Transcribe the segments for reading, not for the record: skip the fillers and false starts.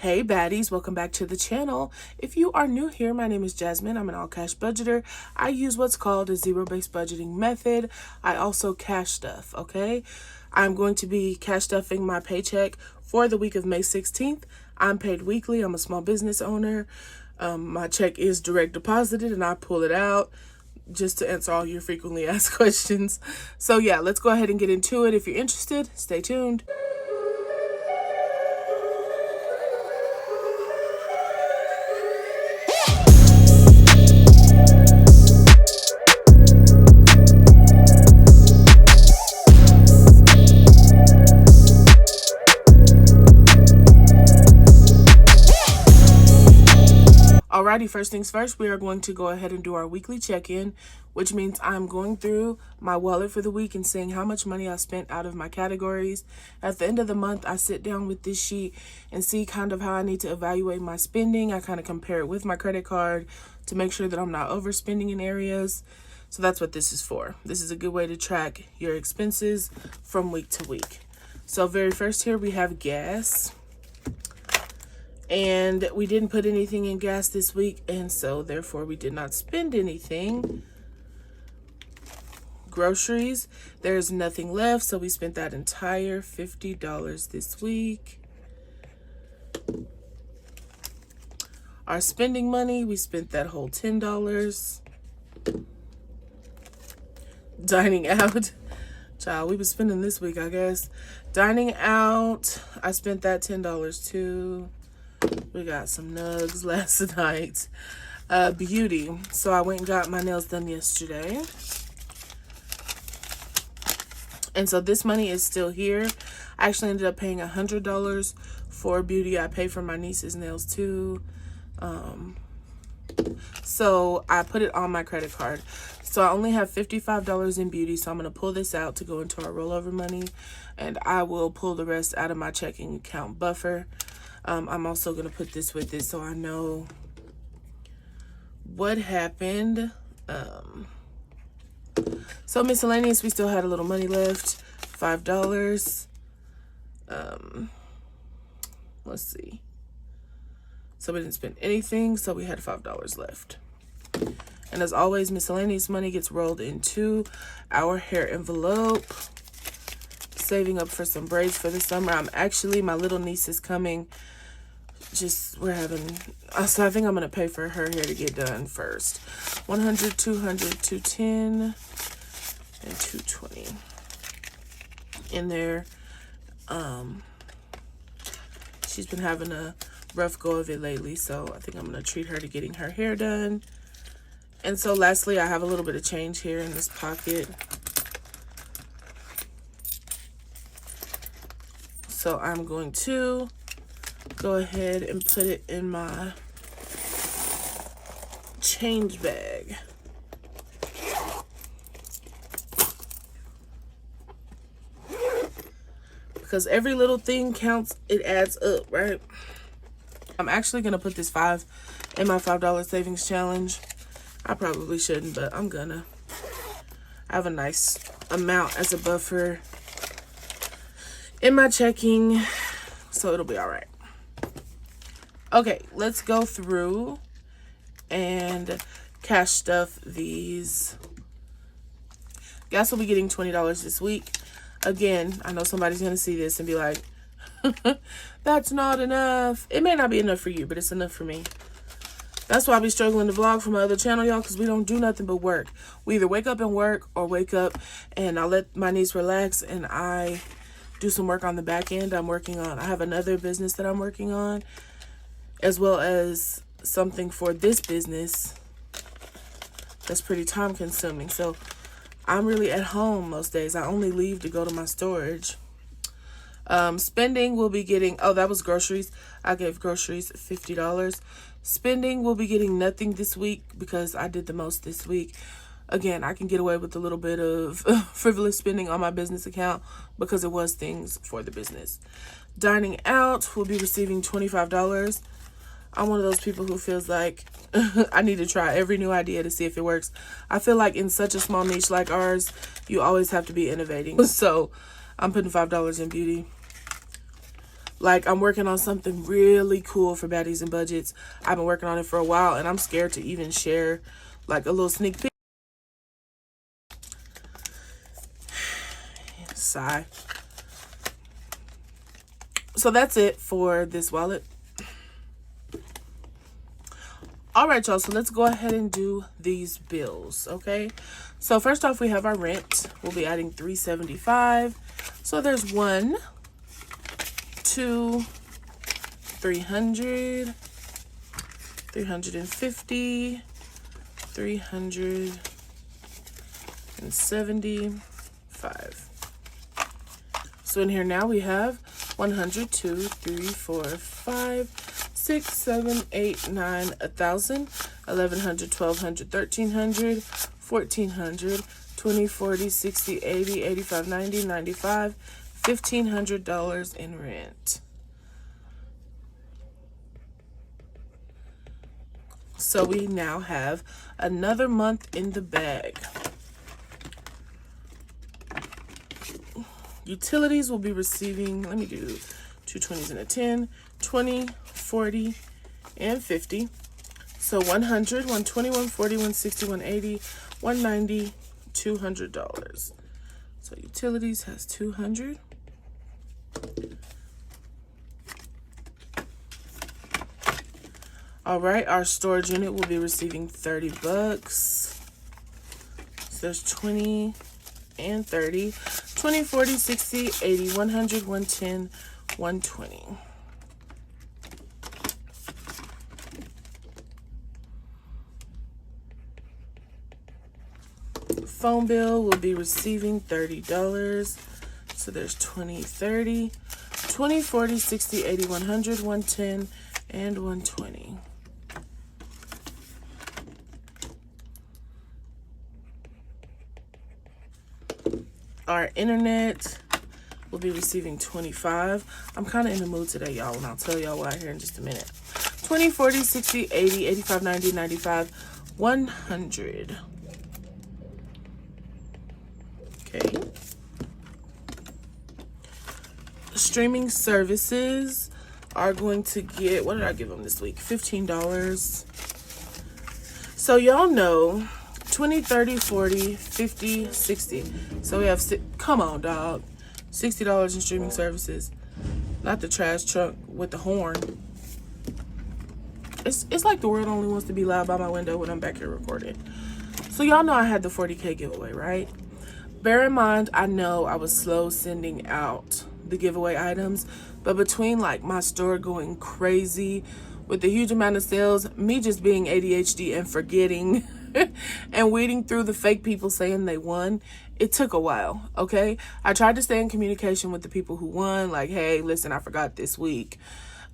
Hey baddies, welcome back to the channel. If you are new here, my name is Jasmine. I'm an all cash budgeter. I use what's called a zero-based budgeting method. I also cash stuff, okay? I'm going to be cash stuffing my paycheck for the week of May 16th. I'm paid weekly. I'm a small business owner. My check is direct deposited and I pull it out just to answer all your frequently asked questions. So yeah, let's go ahead and get into it. If you're interested, stay tuned. Alrighty, first things first, we are going to go ahead and do our weekly check-in, which means I'm going through my wallet for the week and seeing how much money I spent out of my categories. At the end of the month, I sit down with this sheet and see kind of how I need to evaluate my spending. I kind of compare it with my credit card to make sure that I'm not overspending in areas. So that's what this is for. This is a good way to track your expenses from week to week. So very first here, we have gas. And we didn't put anything in gas this week, and so therefore we did not spend anything. Groceries, there's nothing left, so we spent that entire $50 this week. Our spending money, we spent that whole $10. Dining out, child, we were spending this week, I guess. Dining out, I spent that $10 too. We got some nugs last night. Beauty. So I went and got my nails done yesterday. And so this money is still here. I actually ended up paying $100 for beauty. I pay for my niece's nails too. So I put it on my credit card. So I only have $55 in beauty. So I'm going to pull this out to go into our rollover money. And I will pull the rest out of my checking account buffer. I'm also going to put this with it so I know what happened. So miscellaneous, we still had a little money left, $5. Let's see. So we didn't spend anything, so we had $5 left. And as always, miscellaneous money gets rolled into our hair envelope. Saving up for some braids for the summer. My little niece is coming. So I think I'm going to pay for her hair to get done first. 100, 200, 210, and 220 in there. She's been having a rough go of it lately, so I think I'm going to treat her to getting her hair done. And so lastly, I have a little bit of change here in this pocket. So I'm going to go ahead and put it in my change bag. Because every little thing counts, it adds up, right? I'm actually going to put this $5 in my $5 savings challenge. I probably shouldn't, but I'm gonna. I have a nice amount as a buffer in my checking, so it'll be all right. Okay, let's go through and cash stuff these. Gas will be getting $20 this week. Again, I know somebody's gonna see this and be like, that's not enough. It may not be enough for you, but it's enough for me. That's why I be struggling to vlog for my other channel, y'all, because we don't do nothing but work. We either wake up and work or wake up and I let my niece relax and I do some work on the back end. I have another business that I'm working on, as well as something for this business that's pretty time consuming. So I'm really at home most days. I only leave to go to my storage. Spending will be getting, oh, that was groceries. I gave groceries $50. Spending will be getting nothing this week because I did the most this week. Again, I can get away with a little bit of frivolous spending on my business account because it was things for the business. Dining out will be receiving $25. I'm one of those people who feels like I need to try every new idea to see if it works. I feel like in such a small niche like ours, you always have to be innovating. So I'm putting $5 in beauty. Like, I'm working on something really cool for Baddies and Budgets. I've been working on it for a while, and I'm scared to even share, like, a little sneak peek. Sigh. So that's it for this wallet. All right, y'all, so let's go ahead and do these bills, okay? So first off, we have our rent. We'll be adding $375. So there's 1, 2, 300, 350, 375. So in here now we have 100, 2, 3, 4, 5, 6, 7, 8, 9, 1,000, 1,100, 1,200, 1,300, 1,400, 20, 40, 60, 80, 85, 90, 95, $1,500 in rent. So we now have another month in the bag. Utilities will be receiving, let me do 2 20s and a 10, 20, 40, and 50. So 100, 120, 140, 160, 180, 190, $200. So utilities has 200. All right, our storage unit will be receiving $30. So there's 20 and 30, 20, 40, 60, 80, 100, 110, 120. Phone bill will be receiving $30. So there's 20, 30, 20, 40, 60, 80, 100, 110, and 120. Our internet will be receiving 25. I'm kind of in the mood today, y'all, and I'll tell y'all why here in just a minute. 20, 40, 60, 80, 85, 90, 95, 100. Okay. Streaming services are going to get, what did I give them this week? $15. So y'all know 20, 30, 40, 50, 60. So we have, come on, dog. $60 in streaming services. Not the trash truck with the horn. It's like the world only wants to be loud by my window when I'm back here recording. So y'all know I had the 40K giveaway, right? Bear in mind, I know I was slow sending out the giveaway items, but between like my store going crazy with the huge amount of sales, me just being ADHD and forgetting and weeding through the fake people saying they won, it took a while, okay? I tried to stay in communication with the people who won, like, hey, listen, I forgot this week.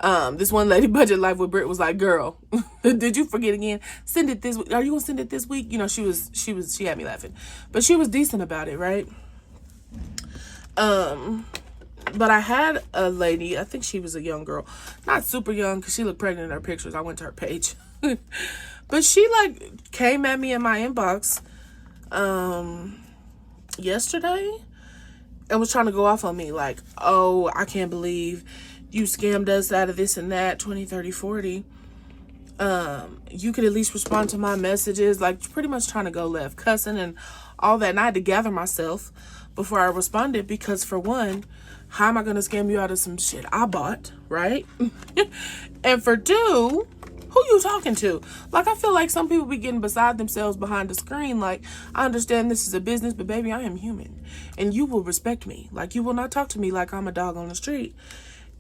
This one lady, Budget Life with Britt, was like, girl, did you forget again? Send it this week. Are you gonna send it this week? You know, she had me laughing, but she was decent about it, right? But I had a lady, I think she was a young girl, not super young because she looked pregnant in her pictures. I went to her page. But she like came at me in my inbox yesterday and was trying to go off on me like, oh, I can't believe you scammed us out of this and that, 20, 30, 40. You could at least respond to my messages, like pretty much trying to go left, cussing and all that. And I had to gather myself before I responded because, for one, how am I going to scam you out of some shit I bought, right? And for two, who you talking to? Like, I feel like some people be getting beside themselves behind the screen. Like, I understand this is a business, but baby, I am human. And you will respect me. Like, you will not talk to me like I'm a dog on the street.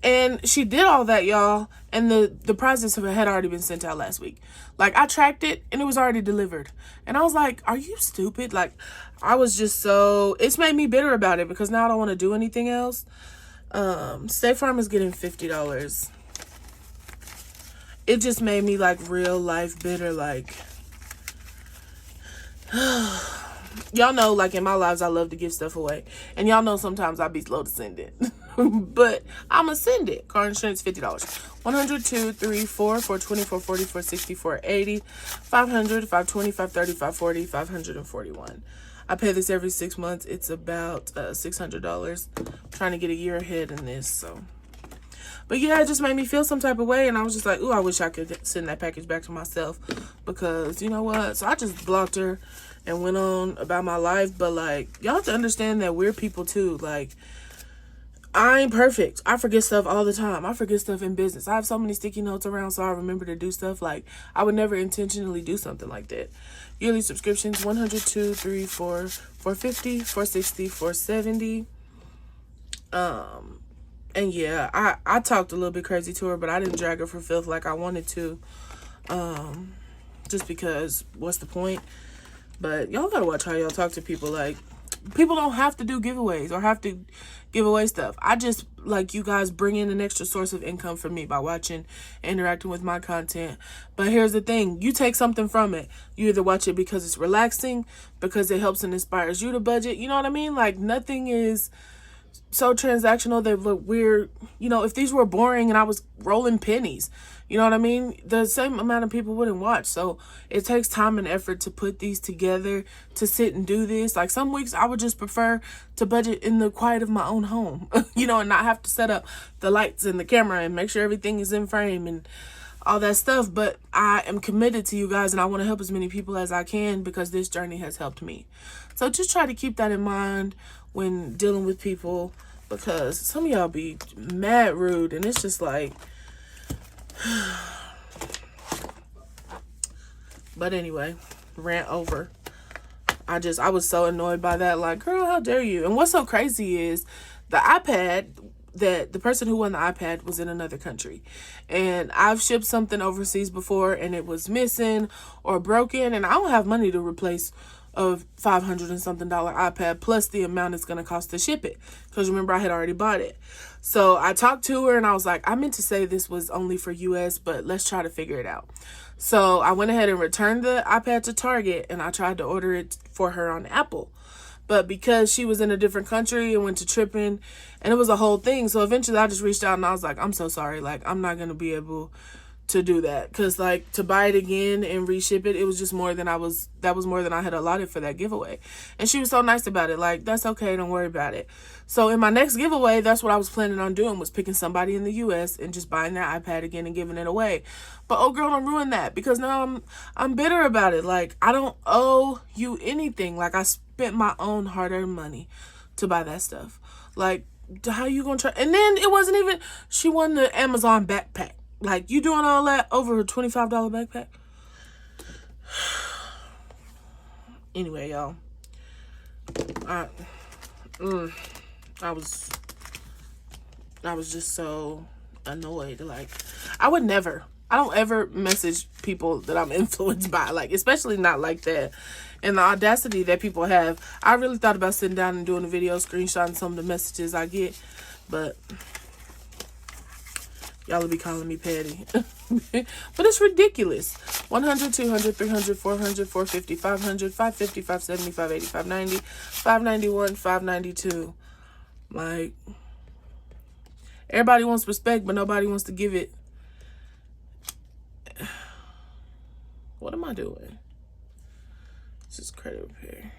And she did all that, y'all. And the prizes had already been sent out last week. Like, I tracked it and it was already delivered. And I was like, are you stupid? Like, I was just so, it's made me bitter about it because now I don't want to do anything else. State Farm is getting $50. It just made me like real life bitter. Like, y'all know, like in my lives, I love to give stuff away. And y'all know sometimes I be slow to send it. But I'ma send it. Car insurance, $50. 100, 2, 3, 4, 420, 440, 460, 480, 500, 520, 530, 540, 541. I pay this every 6 months. It's about $600. I'm trying to get a year ahead in this, so. But yeah, it just made me feel some type of way. And I was just like, ooh, I wish I could send that package back to myself. Because, you know what? So I just blocked her and went on about my life. But, like, y'all have to understand that we're people, too. Like, I ain't perfect. I forget stuff all the time. I forget stuff in business. I have so many sticky notes around so I remember to do stuff. Like, I would never intentionally do something like that. Yearly subscriptions, 100, 2, 3, 4, 450, 460, 470. And yeah, I talked a little bit crazy to her, but I didn't drag her for filth like I wanted to. Just because, what's the point? But y'all gotta watch how y'all talk to people. Like, people don't have to do giveaways or have to give away stuff. I just like you guys bring in an extra source of income for me by watching, interacting with my content. But here's the thing, you take something from it. You either watch it because it's relaxing, because it helps and inspires you to budget. You know what I mean? Like, nothing is so transactional that we're, you know, if these were boring and I was rolling pennies, you know what I mean, the same amount of people wouldn't watch. So it takes time and effort to put these together, to sit and do this. Like, some weeks I would just prefer to budget in the quiet of my own home, you know, and not have to set up the lights and the camera and make sure everything is in frame and all that stuff. But I am committed to you guys, and I want to help as many people as I can because this journey has helped me. So just try to keep that in mind when dealing with people, because some of y'all be mad rude, and it's just like, but anyway, rant over. I was so annoyed by that. Like, girl, how dare you? And what's so crazy is the iPad, that the person who won the iPad was in another country, and I've shipped something overseas before and it was missing or broken, and I don't have money to replace a $500 and something iPad plus the amount it's going to cost to ship it, because remember, I had already bought it. So I talked to her and I was like, I meant to say this was only for US, but let's try to figure it out. So I went ahead and returned the iPad to Target, and I tried to order it for her on Apple. But because she was in a different country and went to tripping, and it was a whole thing. So eventually I just reached out and I was like, I'm so sorry. Like, I'm not going to be able to do that. Because, like, to buy it again and reship it, it was just more than that was more than I had allotted for that giveaway. And she was so nice about it. Like, that's okay. Don't worry about it. So in my next giveaway, that's what I was planning on doing, was picking somebody in the US and just buying their iPad again and giving it away. But oh girl, don't ruin that, because now I'm bitter about it. Like, I don't owe you anything. Like, I spent my own hard-earned money to buy that stuff. Like, how you gonna try? And then it wasn't even, she won the Amazon backpack. Like, you doing all that over a $25 backpack? Anyway, y'all, I was just so annoyed. Like, I don't ever message people that I'm influenced by, like, especially not like that. And the audacity that people have. I really thought about sitting down and doing a video, screenshotting some of the messages I get, but y'all will be calling me petty. But it's ridiculous. 100, 200, 300, 400, 450, 500, 550, 570, 580, 590, 591, 592. Like, everybody wants respect, but nobody wants to give it. What am I doing? This is credit repair.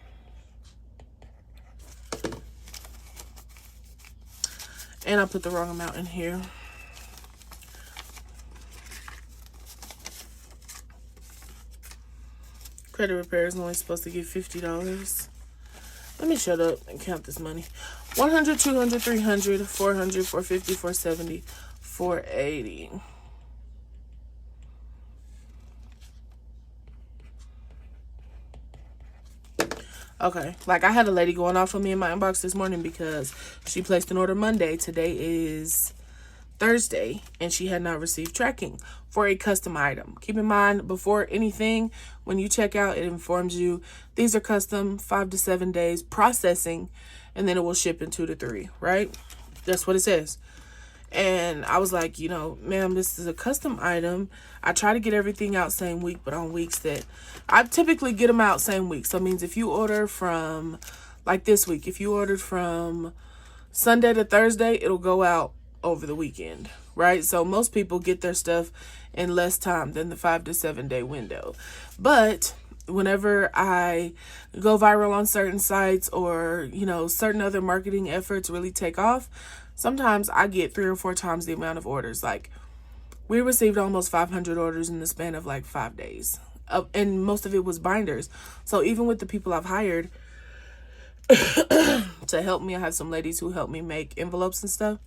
And I put the wrong amount in here. Credit repair is only supposed to give $50. Let me shut up and count this money. 100, 200, 300, 400, 450, 470, 480. Okay, like, I had a lady going off on me in my inbox this morning because she placed an order Monday. Today is Thursday, and she had not received tracking for a custom item. Keep in mind, before anything, when you check out, it informs you these are custom, 5 to 7 days processing, and then it will ship in 2 to 3, right? That's what it says. And I was like, you know, ma'am, this is a custom item. I try to get everything out same week, but on weeks that I typically get them out same week. So it means if you order from, like this week, if you ordered from Sunday to Thursday, it'll go out over the weekend, right? So most people get their stuff in less time than the 5 to 7 day window. But whenever I go viral on certain sites, or, you know, certain other marketing efforts really take off, sometimes I get 3 or 4 times the amount of orders. Like, we received almost 500 orders in the span of like 5 days. And most of it was binders. So even with the people I've hired to help me, I have some ladies who help me make envelopes and stuff.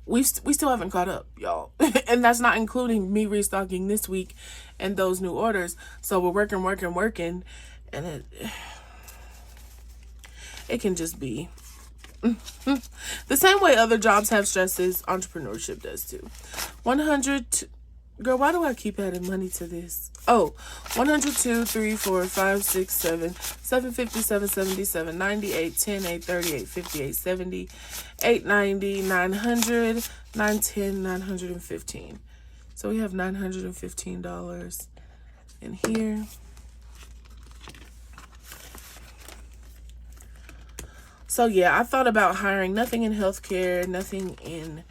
We still haven't caught up, y'all. And that's not including me restocking this week and those new orders. So we're working. And it can just be the same way other jobs have stresses, entrepreneurship does too. 100, girl, why do I keep adding money to this? Oh, 102, 3, 4, 5, 6, 7, 750, 770, 790, 10, 830, 850, 870, 890, 900, 910, 915. So we have $915 in here. So yeah, I thought about hiring, nothing in healthcare, nothing in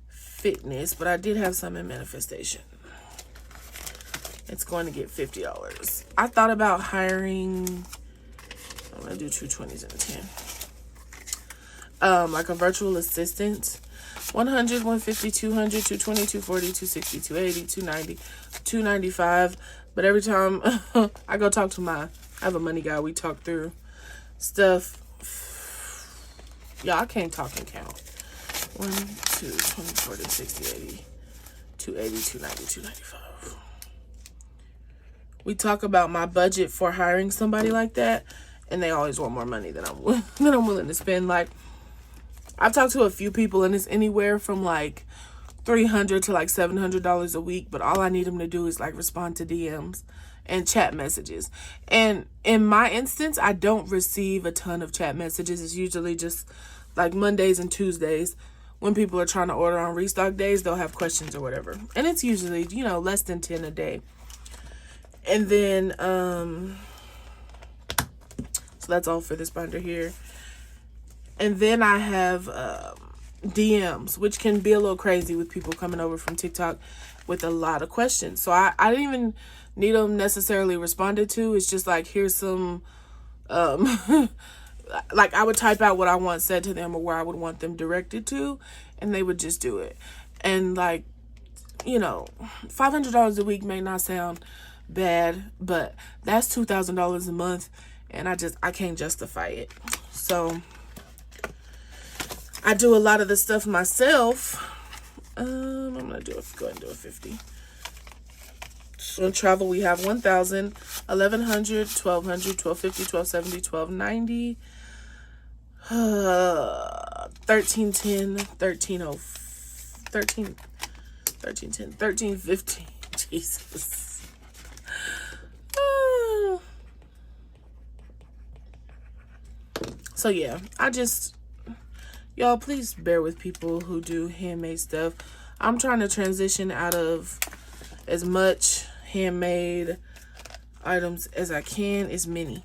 fitness, but I did have some in manifestation. It's going to get $50. I thought about hiring, I'm going to do 2 20s and a 10. Like a virtual assistant. 100, 150, 200, 220, 240, 260, 280, 290, 295. But every time I go talk to I have a money guy, we talk through stuff. Yeah, I can't talk and count. 1, 2, 20, 40, 60, 80, 280, 290, 295. We talk about my budget for hiring somebody like that, and they always want more money than I'm willing to spend. Like, I've talked to a few people, and it's anywhere from like $300 to like $700 a week, but all I need them to do is like respond to DMs and chat messages. And in my instance, I don't receive a ton of chat messages. It's usually just like Mondays and Tuesdays when people are trying to order on restock days, they'll have questions or whatever. And it's usually, less than 10 a day. And then, so that's all for this binder here. And then I have DMs, which can be a little crazy with people coming over from TikTok with a lot of questions. So I didn't even need them necessarily responded to. It's just like, here's some, like I would type out what I want said to them or where I would want them directed to, and they would just do it. And like, $500 a week may not sound bad, but that's $2,000 a month, and I can't justify it. So I do a lot of the stuff myself. I'm gonna go ahead and do a 50. So in travel, we have 1,000, 1,100, 1,200, 1,250, 1,270, 1,290, 1,310, 1,350. Jesus. So yeah, y'all, please bear with people who do handmade stuff. I'm trying to transition out of as much handmade items as I can. As many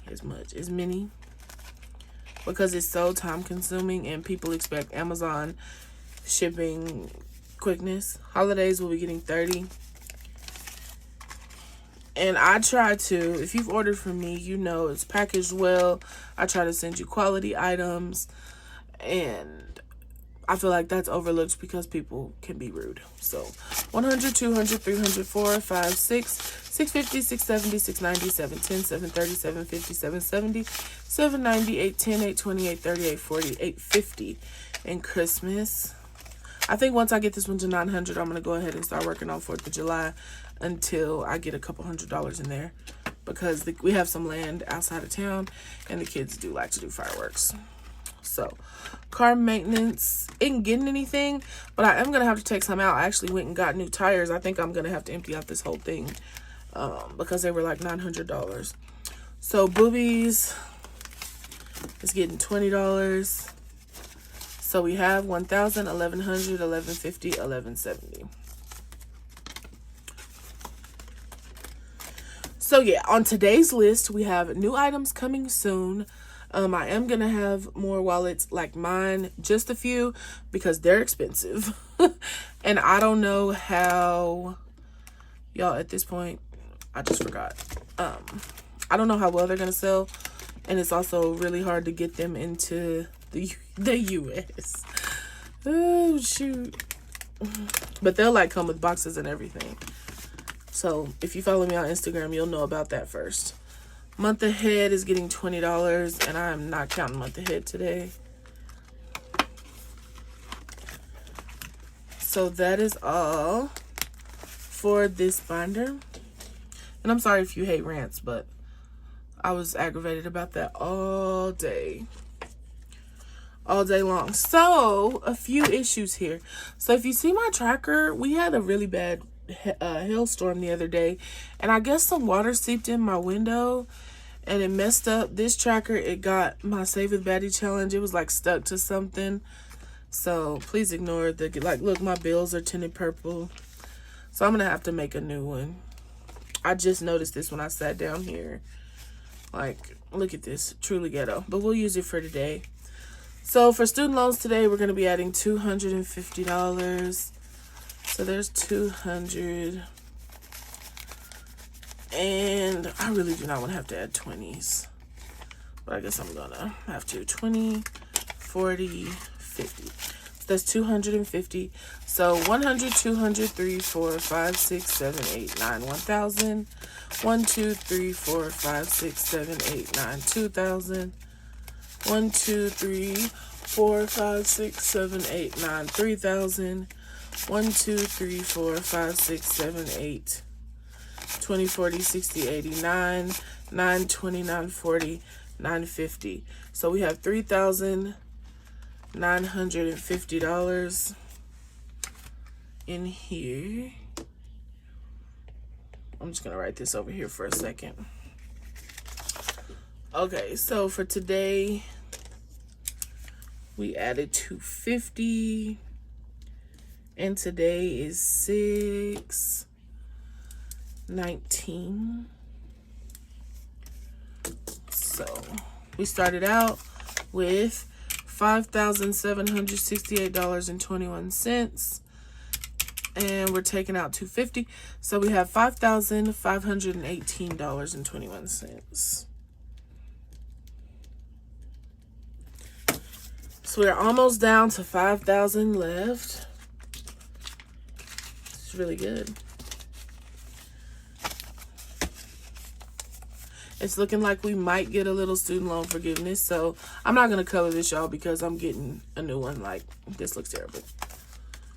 because it's so time consuming and people expect Amazon shipping quickness. Holidays will be getting 30. And I try to, if you've ordered from me, it's packaged well. I try to send you quality items, and I feel like that's overlooked because people can be rude. So 100, 200, 300, 4, 5, 6, 650, 670, 690, 710, 730, 750, 770, 790, 810, 820, 830, 840, 850 and Christmas. I think once I get this one to 900, I'm going to go ahead and start working on 4th of July until I get a couple $100s in there, because we have some land outside of town and the kids do like to do fireworks. So car maintenance, ain't getting anything, but I am going to have to take some out. I actually went and got new tires. I think I'm going to have to empty out this whole thing because they were like $900. So boobies is getting $20. So we have 1,000, 1,100, 1,150, 1,170. So yeah, on today's list, we have new items coming soon. I am going to have more wallets like mine, just a few, because they're expensive. And I don't know how, y'all, at this point, I just forgot. I don't know how well they're going to sell. And it's also really hard to get them into the US. Oh, shoot. But they'll like come with boxes and everything. So if you follow me on Instagram, you'll know about that first. Month ahead is getting $20, and I am not counting month ahead today. So that is all for this binder. And I'm sorry if you hate rants, but I was aggravated about that all day long. So a few issues here. So if you see my tracker, we had a really bad hailstorm the other day, and I guess some water seeped in my window and it messed up this tracker. It got my Save with Baddie challenge. It was like stuck to something. So please ignore the, like, look, my bills are tinted purple. So I'm gonna have to make a new one. I just noticed this when I sat down here. Like, look at this, truly ghetto, but we'll use it for today. So for student loans today, we're gonna be adding $250. So there's 200. And I really do not want to have to add 20s, but I guess I'm gonna have to. 20, 40, 50. So that's 250. So 100, 200, 3, 4, 5, 6, 7, 8, 9, 1,000. 1, 2, 3, 4, 5, 6, 7, 8, 9, 2,000. 1, 2, 3, 4, 5, 6, 7, 8, 9, 3,000. 1, 2, 3, 4, 5, 6, 7, 8, 20, 40, 60, 80, 9, 9, 20, 9, 40, 950. So we have $3,950 in here. I'm just gonna write this over here for a second. Okay, so for today, we added 250, and today is 6/19. So we started out with $5,768.21, and we're taking out 250, so we have $5,518.21. So we're almost down to 5,000 left. It's really good. It's looking like we might get a little student loan forgiveness. So I'm not going to color this, y'all, because I'm getting a new one. Like, this looks terrible.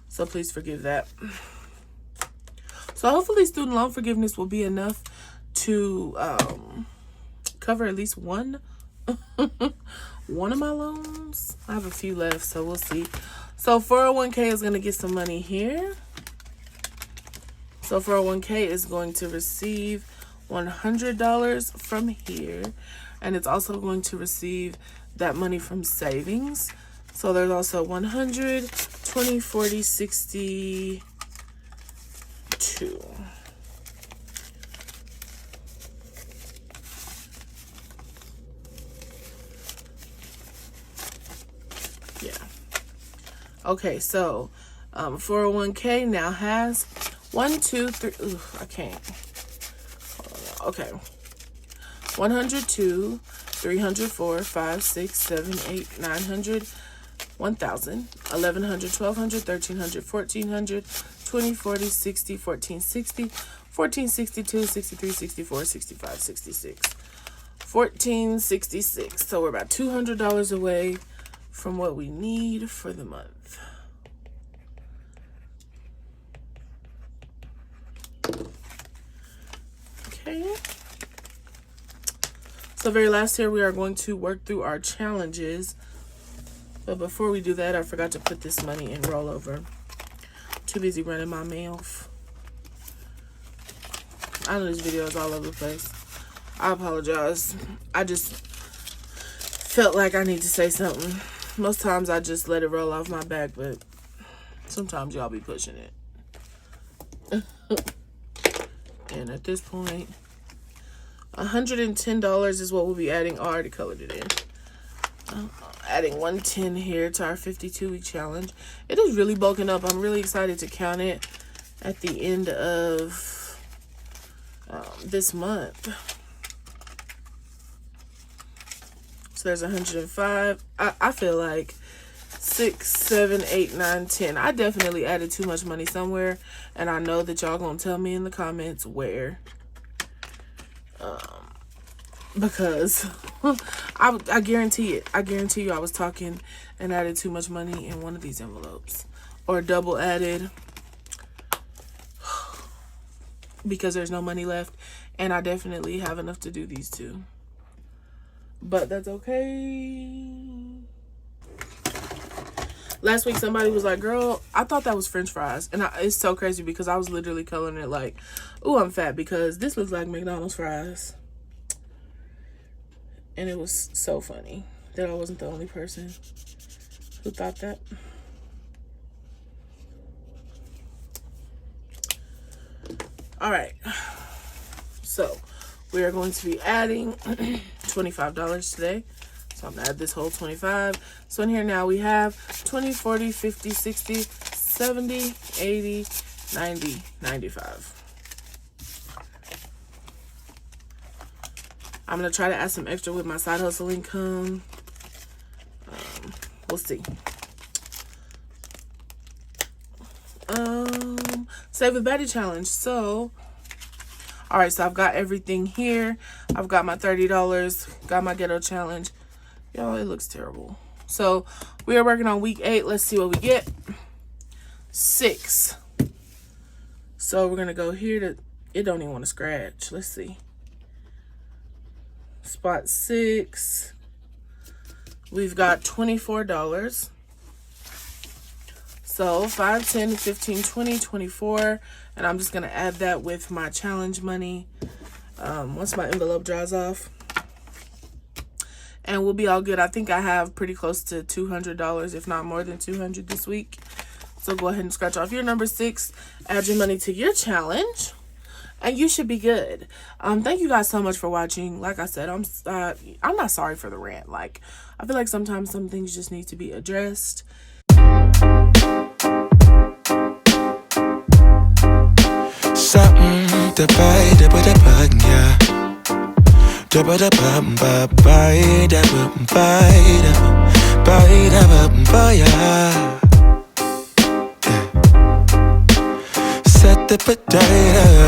So please forgive that. So hopefully student loan forgiveness will be enough to cover at least one one of my loans. I have a few left, so we'll see. So 401k is going to get some money here. So 401k is going to receive $100 from here, and it's also going to receive that money from savings. So there's also 100, 20, 40, 62. Yeah. Okay, so 401k now has 1, 2, 3. Ooh, I can't. Okay. 102, 304, 5, 6, 7, 8, 900, 1,000, 1,100, 1,200, 1,300, 1,400, 20, 40, 60, 1,460, 1,462, 63, 64, 65, 66, 1,466. So we're about $200 away from what we need for the month. Okay. So very last here, we are going to work through our challenges. But before we do that, I forgot to put this money in rollover. Too busy running my mouth. I know this video is all over the place. I apologize. I just felt like I need to say something. Most times I just let it roll off my back, but sometimes y'all be pushing it. And at this point, $110 is what we'll be adding. I already colored it in. Adding 110 here to our 52-week challenge. It is really bulking up. I'm really excited to count it at the end of this month. So So there's 105. I feel like 6, 7, 8, 9, 10. I definitely added too much money somewhere, and I know that y'all gonna tell me in the comments where. Because I guarantee it. I guarantee you I was talking and added too much money in one of these envelopes. Or double added. Because there's no money left. And I definitely have enough to do these two. But that's okay. Last week somebody was like, girl, I thought that was French fries. And it's so crazy because I was literally coloring it like, ooh, I'm fat because this looks like McDonald's fries. And it was so funny that I wasn't the only person who thought that. All right. So we are going to be adding $25 today. So I'm going to add this whole 25. So in here now we have 20, 40, 50, 60, 70, 80, 90, 95. I'm going to try to add some extra with my side hustle income. We'll see. Save the Baddie challenge. So, all right, so I've got everything here. I've got my $30, got my ghetto challenge. Y'all, it looks terrible. So we are working on week 8. Let's see what we get. 6. So we're going to go here to, it don't even want to scratch. Let's see. Spot 6. We've got $24. So 5, 10, 15, 20, 24. And I'm just going to add that with my challenge money once my envelope dries off. And we'll be all good. I think I have pretty close to $200, if not more than $200 this week. So go ahead and scratch off your number 6. Add your money to your challenge. And you should be good. Thank you guys so much for watching. Like I said, I'm not sorry for the rant. Like, I feel like sometimes some things just need to be addressed. Something to buy, da ba da ba, yeah. Da ba da ba ba buy, da ba buy, da ba yeah. Set the ba da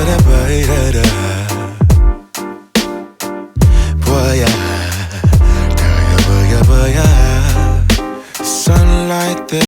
da ba da da.